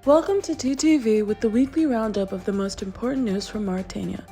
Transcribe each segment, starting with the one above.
Welcome to TTV with the weekly roundup of the most important news from Mauritania.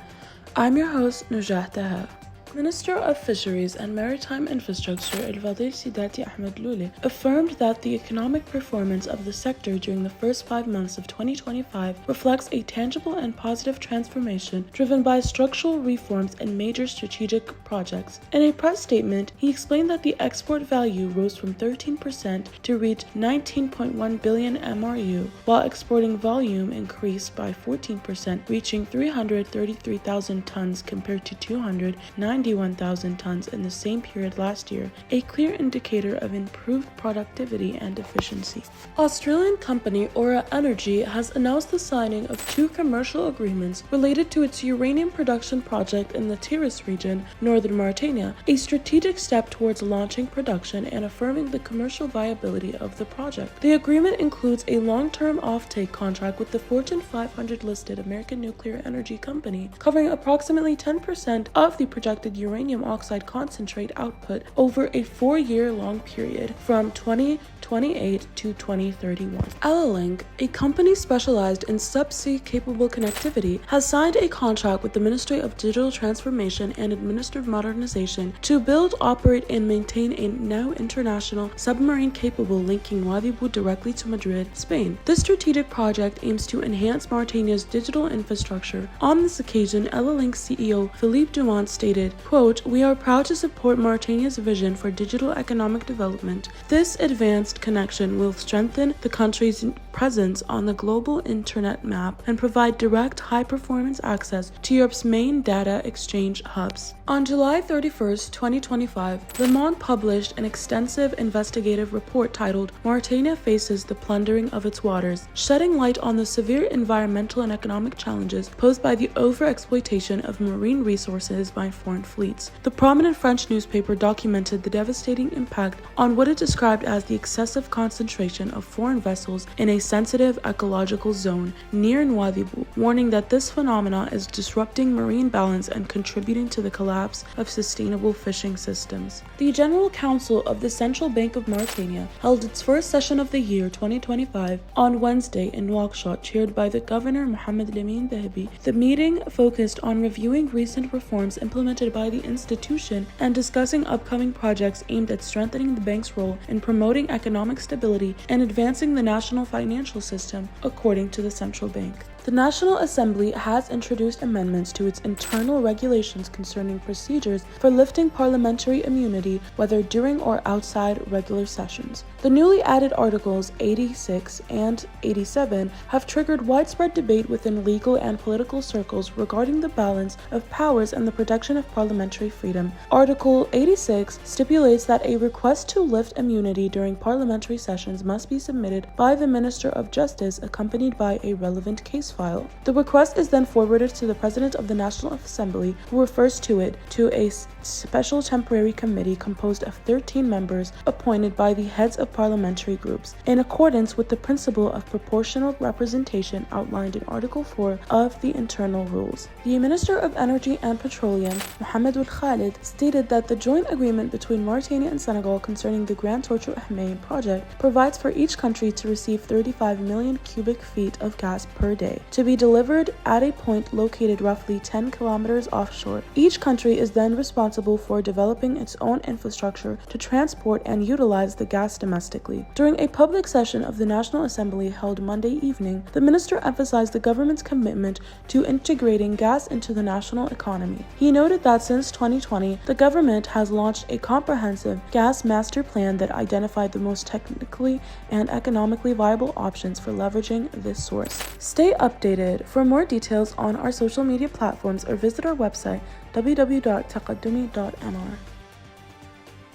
I'm your host, Nujah Taha. Minister of Fisheries and Maritime Infrastructure El-Fadil Sidati Ahmed Louleh affirmed that the economic performance of the sector during the first 5 months of 2025 reflects a tangible and positive transformation driven by structural reforms and major strategic projects. In a press statement, he explained that the export value rose from 13% to reach 19.1 billion MRU, while exporting volume increased by 14%, reaching 333,000 tons compared to 291,000 tons in the same period last year, a clear indicator of improved productivity and efficiency. Australian company Aura Energy has announced the signing of 2 commercial agreements related to its uranium production project in the Tiris region, northern Mauritania, a strategic step towards launching production and affirming the commercial viability of the project. The agreement includes a long-term offtake contract with the Fortune 500 listed American nuclear energy company, covering approximately 10% of the projected uranium oxide concentrate output over a 4-year-long period from 2028 to 2031. Link, a company specialized in subsea-capable connectivity, has signed a contract with the Ministry of Digital Transformation and Administrative Modernization to build, operate, and maintain a now international submarine capable linking Ouadhibou directly to Madrid, Spain. This strategic project aims to enhance Mauritania's digital infrastructure. On this occasion, Link CEO Philippe Dumont stated, quote, "We are proud to support Mauritania's vision for digital economic development. This advanced connection will strengthen the country's presence on the global internet map and provide direct high-performance access to Europe's main data exchange hubs." On July 31, 2025, Le Monde published an extensive investigative report titled "Mauritania Faces the Plundering of Its Waters," shedding light on the severe environmental and economic challenges posed by the overexploitation of marine resources by foreign fleets. The prominent French newspaper documented the devastating impact on what it described as the excessive concentration of foreign vessels in a sensitive ecological zone near Ouadhibou, warning that this phenomenon is disrupting marine balance and contributing to the collapse of sustainable fishing systems. The General Council of the Central Bank of Mauritania held its first session of the year 2025 on Wednesday in Nouakchott, chaired by the Governor Mohamed Lamine Dahabi. The meeting focused on reviewing recent reforms implemented by the institution and discussing upcoming projects aimed at strengthening the bank's role in promoting economic stability and advancing the national financial system, according to the central bank. The National Assembly has introduced amendments to its internal regulations concerning procedures for lifting parliamentary immunity, whether during or outside regular sessions. The newly added Articles 86 and 87 have triggered widespread debate within legal and political circles regarding the balance of powers and the protection of parliamentary freedom. Article 86 stipulates that a request to lift immunity during parliamentary sessions must be submitted by the Minister of Justice accompanied by a relevant case file. The request is then forwarded to the President of the National Assembly, who refers to it to a special temporary committee composed of 13 members appointed by the heads of parliamentary groups, in accordance with the principle of proportional representation outlined in Article 4 of the internal rules. The Minister of Energy and Petroleum, Mohamed Ould Khalid, stated that the joint agreement between Mauritania and Senegal concerning the Grand Tortue Ahmeyim project provides for each country to receive 35 million cubic feet of gas per day, to be delivered at a point located roughly 10 kilometers offshore. Each country is then responsible for developing its own infrastructure to transport and utilize the gas domestically. During a public session of the National Assembly held Monday evening, the minister emphasized the government's commitment to integrating gas into the national economy. He noted that since 2020, the government has launched a comprehensive gas master plan that identified the most technically and economically viable options for leveraging this source. Stay updated for more details on our social media platforms or visit our website www.taqaddumi.mr.